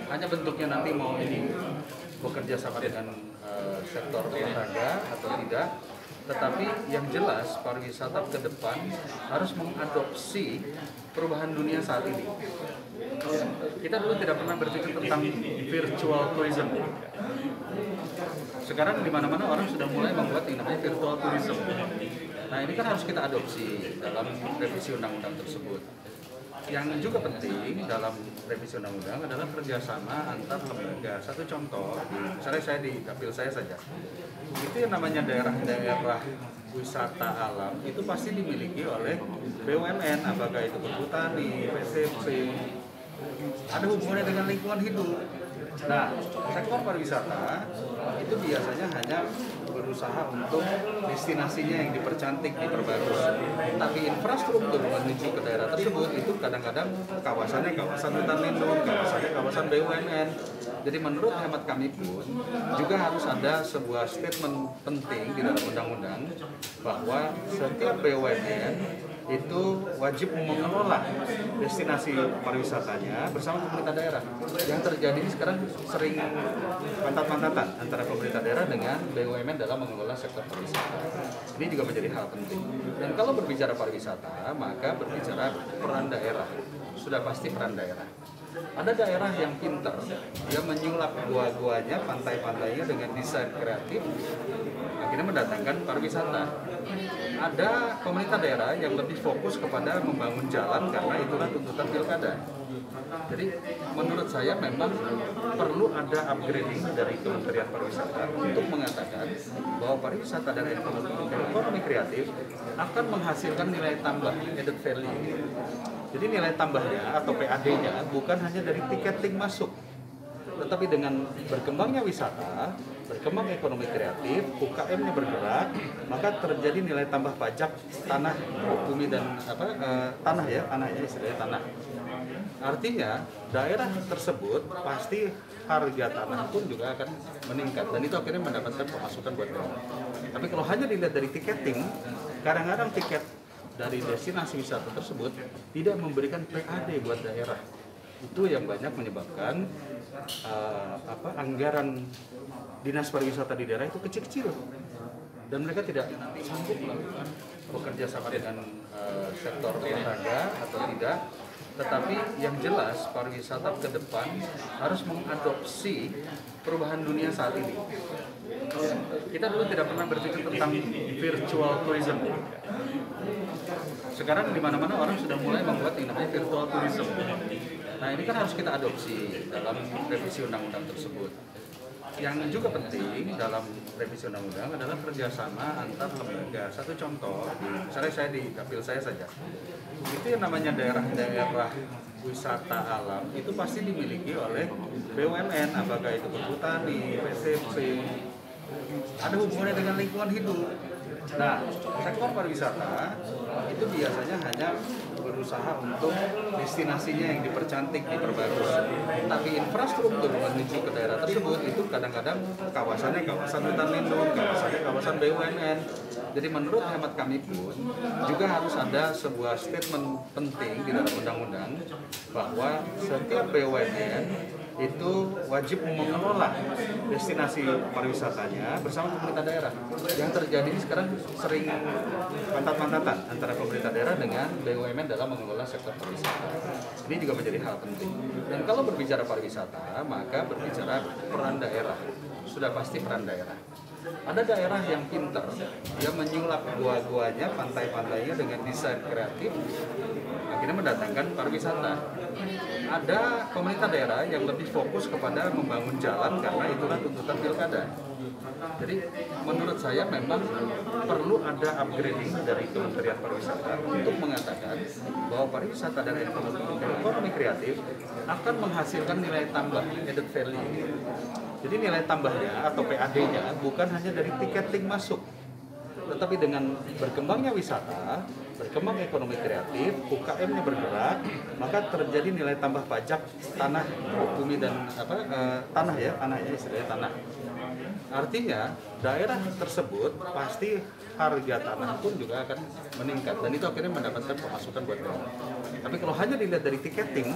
hanya bentuknya nanti mau ini bekerja sama dengan sektor olahraga atau tidak, tetapi yang jelas pariwisata ke depan harus mengadopsi perubahan dunia saat ini. Kita dulu tidak pernah berpikir tentang virtual tourism. Sekarang di mana-mana orang sudah mulai membuat yang namanya virtual tourism. Nah, ini kan harus kita adopsi dalam revisi undang-undang tersebut. Yang juga penting dalam revisi undang-undang adalah kerjasama antar lembaga. Satu contoh, misalnya saya di dapil saya saja, itu yang namanya daerah-daerah wisata alam itu pasti dimiliki oleh BUMN, apakah itu Perhutani, PCP, ada hubungannya dengan lingkungan hidup. Nah, sektor pariwisata itu biasanya hanya berusaha untuk destinasinya yang dipercantik, diperbagus. Tapi infrastruktur menuju ke daerah tersebut itu kadang-kadang kawasannya kawasan hutan lindung, kawasannya kawasan BUMN. Jadi menurut hemat kami pun juga harus ada sebuah statement penting di dalam undang-undang bahwa setiap BUMN itu wajib mengelola destinasi pariwisatanya bersama pemerintah daerah. Yang terjadi sekarang sering pantat-pantatan antara pemerintah daerah dengan BUMN dalam mengelola sektor pariwisata. Ini juga menjadi hal penting. Dan kalau berbicara pariwisata, maka berbicara peran daerah. Sudah pasti peran daerah. Ada daerah yang pintar, dia menyulap gua-guanya, pantai-pantainya dengan desain kreatif, akhirnya mendatangkan pariwisata. Ada pemerintah daerah yang lebih fokus kepada membangun jalan karena itulah tuntutan pilkada. Jadi menurut saya memang perlu ada upgrading dari Kementerian Pariwisata untuk mengatakan bahwa pariwisata dan ekonomi kreatif akan menghasilkan nilai tambah, added value. Jadi nilai tambahnya atau PAD-nya bukan hanya dari tiketing masuk, tetapi dengan berkembangnya wisata, berkembang ekonomi kreatif, UKM-nya bergerak, maka terjadi nilai tambah pajak tanah, bumi dan tanah ya istilahnya tanah. Artinya daerah tersebut pasti harga tanah pun juga akan meningkat dan itu akhirnya mendapatkan pemasukan buat daerah. Tapi kalau hanya dilihat dari tiketing, kadang-kadang tiket dari destinasi wisata tersebut tidak memberikan PAD buat daerah. Itu yang banyak menyebabkan anggaran dinas pariwisata di daerah itu kecil-kecil dan mereka tidak sanggup melakukan bekerja sama dengan sektor olahraga atau tidak. Tetapi yang jelas pariwisata ke depan harus mengadopsi perubahan dunia saat ini. Kita dulu tidak pernah berpikir tentang virtual tourism. Sekarang di mana-mana orang sudah mulai membuat yang namanya virtual tourism. Nah, ini kan harus kita adopsi dalam revisi undang-undang tersebut. Yang juga penting dalam revisi undang-undang adalah kerjasama antar lembaga. Satu contoh, misalnya saya di dapil saya saja, itu yang namanya daerah-daerah wisata alam itu pasti dimiliki oleh BUMN, apakah itu Perhutani, PCP, ada hubungannya dengan lingkungan hidup. Nah, sektor pariwisata itu biasanya hanya berusaha untuk destinasinya yang dipercantik, diperbagus. Tapi infrastruktur menuju ke daerah tersebut itu kadang-kadang kawasannya kawasan hutan lindung, kawasannya kawasan BUMN. Jadi menurut hemat kami pun juga harus ada sebuah statement penting di dalam undang-undang bahwa setiap BUMN itu wajib mengelola destinasi pariwisatanya bersama pemerintah daerah. Yang terjadi sekarang sering pantat-pantatan antara pemerintah daerah dengan BUMN dalam mengelola sektor pariwisata. Ini juga menjadi hal penting. Dan kalau berbicara pariwisata, maka berbicara peran daerah. Sudah pasti peran daerah. Ada daerah yang pintar, dia menyulap gua-guanya, pantai-pantainya dengan desain kreatif, akhirnya mendatangkan pariwisata. Ada pemerintah daerah yang lebih fokus kepada membangun jalan karena itulah tuntutan pilkada. Jadi menurut saya memang perlu ada upgrading dari Kementerian Pariwisata untuk mengatakan bahwa pariwisata dan ekonomi kreatif akan menghasilkan nilai tambah, added value. Jadi nilai tambahnya atau PAD-nya bukan hanya dari tiketing masuk, tetapi dengan berkembangnya wisata, berkembang ekonomi kreatif, UKM-nya bergerak, maka terjadi nilai tambah pajak tanah, bumi dan tanah ya istilahnya tanah. Artinya daerah tersebut pasti harga tanah pun juga akan meningkat dan itu akhirnya mendapatkan pemasukan buat daerah. Tapi kalau hanya dilihat dari tiketing,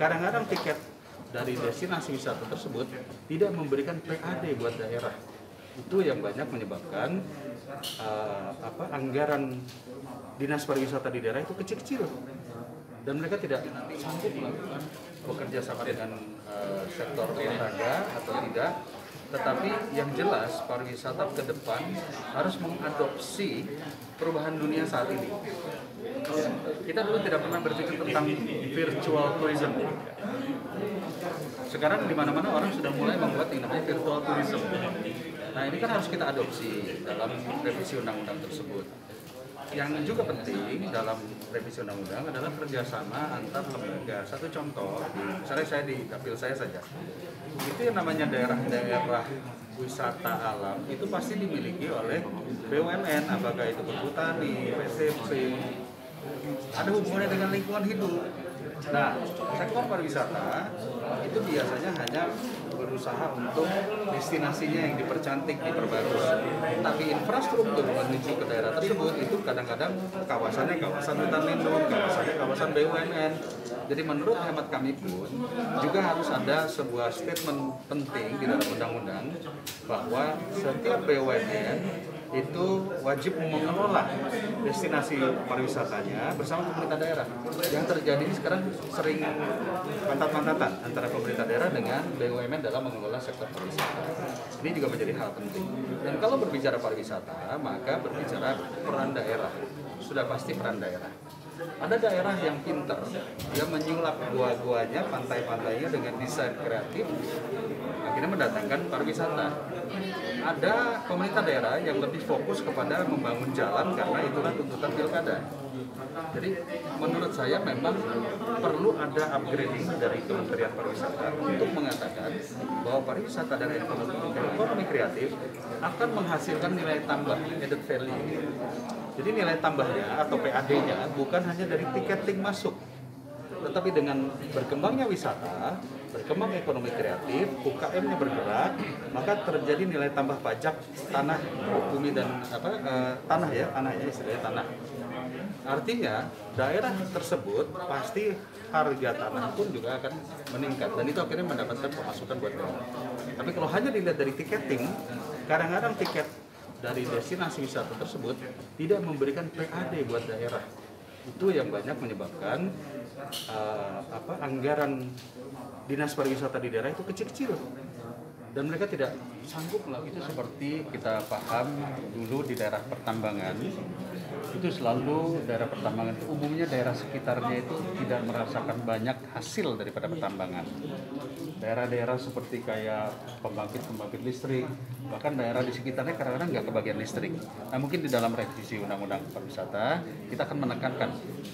kadang-kadang tiket dari destinasi wisata tersebut tidak memberikan PAD buat daerah. Itu yang banyak menyebabkan anggaran dinas pariwisata di daerah itu kecil-kecil dan mereka tidak sanggup melakukan bekerja sama dengan sektor olahraga atau tidak. Tetapi yang jelas pariwisata ke depan harus mengadopsi perubahan dunia saat ini. Kita dulu tidak pernah berpikir tentang virtual tourism. Sekarang di mana-mana orang sudah mulai membuat yang namanya virtual tourism. Nah, ini kan harus kita adopsi dalam revisi undang-undang tersebut. Yang juga penting dalam revisi undang-undang adalah kerjasama antar lembaga. Satu contoh, misalnya saya di dapil saya saja, itu yang namanya daerah-daerah wisata alam itu pasti dimiliki oleh BUMN, apakah itu Perhutani, PTP, ada hubungannya dengan lingkungan hidup. Nah, sektor pariwisata itu biasanya hanya berusaha untuk destinasinya yang dipercantik, diperbagus. Tapi infrastruktur menuju ke daerah tersebut itu kadang-kadang kawasannya kawasan hutan lindung, kawasannya kawasan BUMN. Jadi menurut hemat kami pun juga harus ada sebuah statement penting di dalam undang-undang bahwa setiap BUMN itu wajib mengelola destinasi pariwisatanya bersama pemerintah daerah. Yang terjadi ini sekarang sering pantat-pantatan antara pemerintah daerah dengan BUMN dalam mengelola sektor pariwisata. Ini juga menjadi hal penting. Dan kalau berbicara pariwisata, maka berbicara peran daerah. Sudah pasti peran daerah. Ada daerah yang pintar, dia menyulap gua-guanya, pantai-pantainya dengan desain kreatif, akhirnya mendatangkan pariwisata. Ada pemerintah daerah yang lebih fokus kepada membangun jalan karena itulah tuntutan pilkada. Jadi menurut saya memang perlu ada upgrading dari Kementerian Pariwisata untuk mengatakan bahwa pariwisata dan ekonomi kreatif akan menghasilkan nilai tambah, added value. Jadi nilai tambahnya atau PAD-nya bukan hanya dari tiketing masuk, tetapi dengan berkembangnya wisata, berkembang ekonomi kreatif, UKM-nya bergerak, maka terjadi nilai tambah pajak tanah, bumi dan tanah ya istilahnya tanah. Artinya daerah tersebut pasti harga tanah pun juga akan meningkat dan itu akhirnya mendapatkan pemasukan buat daerah. Tapi kalau hanya dilihat dari tiketing, kadang-kadang tiket dari destinasi wisata tersebut tidak memberikan PAD buat daerah. Itu yang banyak menyebabkan anggaran dinas pariwisata di daerah itu kecil-kecil dan mereka tidak sanggup lah. Itu seperti kita paham dulu di daerah pertambangan itu selalu daerah pertambangan itu umumnya daerah sekitarnya itu tidak merasakan banyak hasil daripada pertambangan. Daerah-daerah seperti kayak pembangkit listrik, bahkan daerah di sekitarnya kadang-kadang nggak kebagian listrik. Nah mungkin di dalam revisi undang-undang pariwisata kita akan menekankan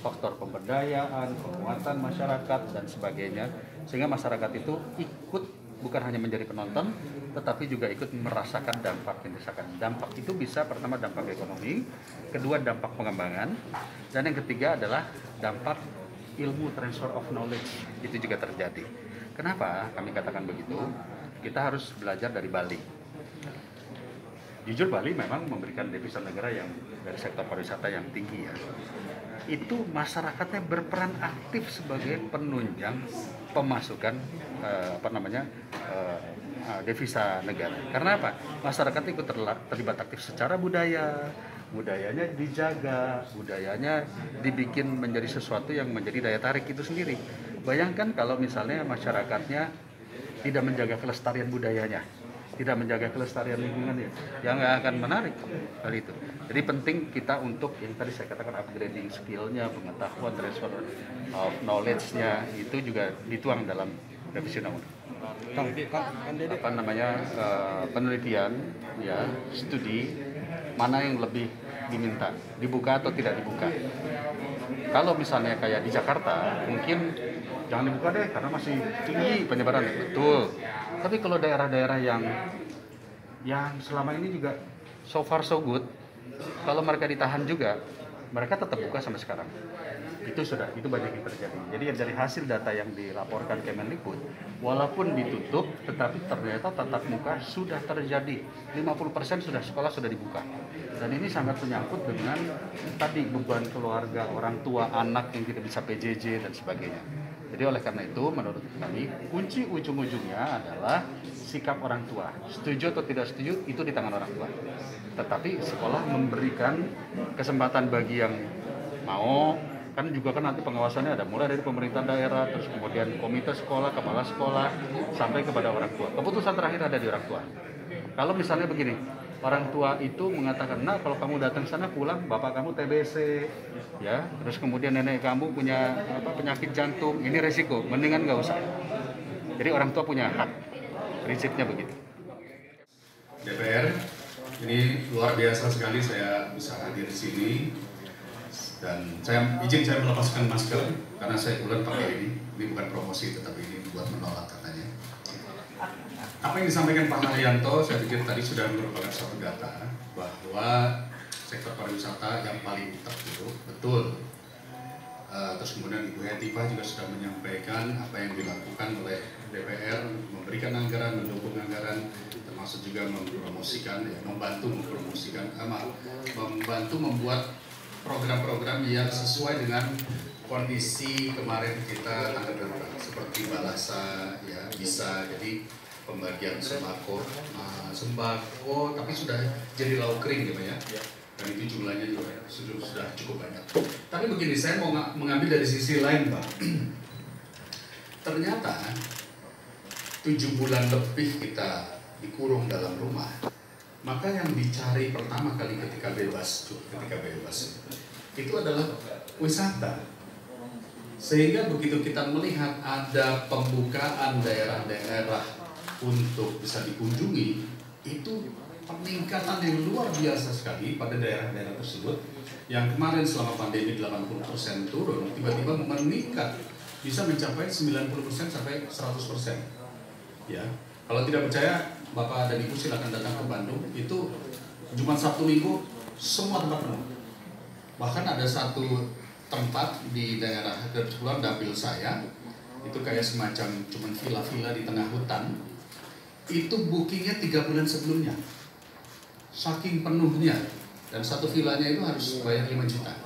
faktor pemberdayaan, penguatan masyarakat dan sebagainya sehingga masyarakat itu ikut bukan hanya menjadi penonton, tetapi juga ikut merasakan dampak yang dirasakan. Dampak itu bisa pertama dampak ekonomi, kedua dampak pengembangan, dan yang ketiga adalah dampak ilmu transfer of knowledge. Itu juga terjadi. Kenapa kami katakan begitu? Kita harus belajar dari Bali. Jujur Bali memang memberikan devisa negara yang dari sektor pariwisata yang tinggi ya. Itu masyarakatnya berperan aktif sebagai penunjang pemasukan devisa negara. Karena apa? Masyarakat ikut terlibat aktif secara budayanya dijaga, budayanya dibikin menjadi sesuatu yang menjadi daya tarik itu sendiri. Bayangkan kalau misalnya masyarakatnya tidak menjaga kelestarian budayanya, tidak menjaga kelestarian lingkungannya, yang nggak akan menarik hal itu. Jadi penting kita untuk yang tadi saya katakan upgrading skillnya, pengetahuan, transfer of knowledge-nya itu juga dituang dalam revisi undang-undang. Penelitian, ya, studi mana yang lebih diminta, dibuka atau tidak dibuka. Kalau misalnya kayak di Jakarta, mungkin jangan dibuka deh karena masih tinggi penyebaran, betul. Tapi kalau daerah-daerah yang selama ini juga so far so good, kalau mereka ditahan juga, mereka tetap buka sampai sekarang. Itu banyak yang terjadi. Jadi dari hasil data yang dilaporkan Kemendikbud, walaupun ditutup, tetapi ternyata tatap muka sudah terjadi. 50% sekolah sudah dibuka. Dan ini sangat menyangkut dengan tadi beban keluarga, orang tua, anak yang tidak bisa PJJ dan sebagainya. Jadi oleh karena itu menurut kami kunci ujung-ujungnya adalah sikap orang tua. Setuju atau tidak setuju itu di tangan orang tua. Tetapi sekolah memberikan kesempatan bagi yang mau, kan juga kan nanti pengawasannya ada mulai dari pemerintah daerah, terus kemudian komite sekolah, kepala sekolah, sampai kepada orang tua. Keputusan terakhir ada di orang tua. Kalau misalnya begini, orang tua itu mengatakan, nah kalau kamu datang sana pulang, bapak kamu TBC, ya, terus kemudian nenek kamu punya penyakit jantung, ini resiko, mendingan nggak usah. Jadi orang tua punya hak, prinsipnya begitu. DPR, ini luar biasa sekali saya bisa hadir di sini dan saya melepaskan masker karena saya kebetulan pakai ini bukan promosi tetapi ini buat menolak katanya. Apa yang disampaikan Pak Haryanto, saya pikir tadi sudah merupakan suatu data bahwa sektor pariwisata yang paling terpuruk, betul. Terus kemudian Ibu Hetifah juga sudah menyampaikan apa yang dilakukan oleh DPR, memberikan anggaran, mendukung anggaran, termasuk juga mempromosikan, ya, membantu membuat program-program yang sesuai dengan kondisi kemarin kita tanggap darurat, seperti Balasa, ya bisa jadi pembagian sembako, tapi sudah jadi lauk kering gitu ya. Dan itu jumlahnya juga sudah cukup banyak. Tapi begini, saya mau mengambil dari sisi lain, Pak. Ternyata 7 bulan lebih kita dikurung dalam rumah, maka yang dicari pertama kali ketika bebas itu adalah wisata. Sehingga begitu kita melihat ada pembukaan daerah-daerah untuk bisa dikunjungi, itu peningkatan yang luar biasa sekali pada daerah-daerah tersebut yang kemarin selama pandemi 80% turun, tiba-tiba meningkat bisa mencapai 90% sampai 100%. Ya, kalau tidak percaya, Bapak dan Ibu silakan datang ke Bandung. Itu Jumat Sabtu Minggu semua tempat penuh. Bahkan ada satu tempat di daerah kebetulan dapil saya, itu kayak semacam cuman villa-villa di tengah hutan. Itu bookingnya 3 bulan sebelumnya, saking penuhnya, dan satu villanya itu harus bayar 5 juta.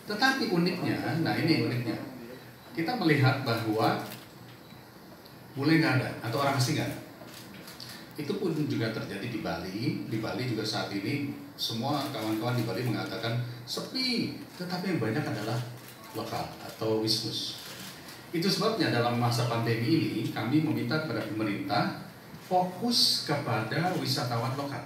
Tetapi uniknya, nah ini uniknya, kita melihat bahwa bule nggak ada atau orang asing nggak ada. Itu pun juga terjadi di Bali. Di Bali juga saat ini semua kawan-kawan di Bali mengatakan sepi, tetapi yang banyak adalah lokal atau wismus. Itu sebabnya dalam masa pandemi ini kami meminta kepada pemerintah fokus kepada wisatawan lokal.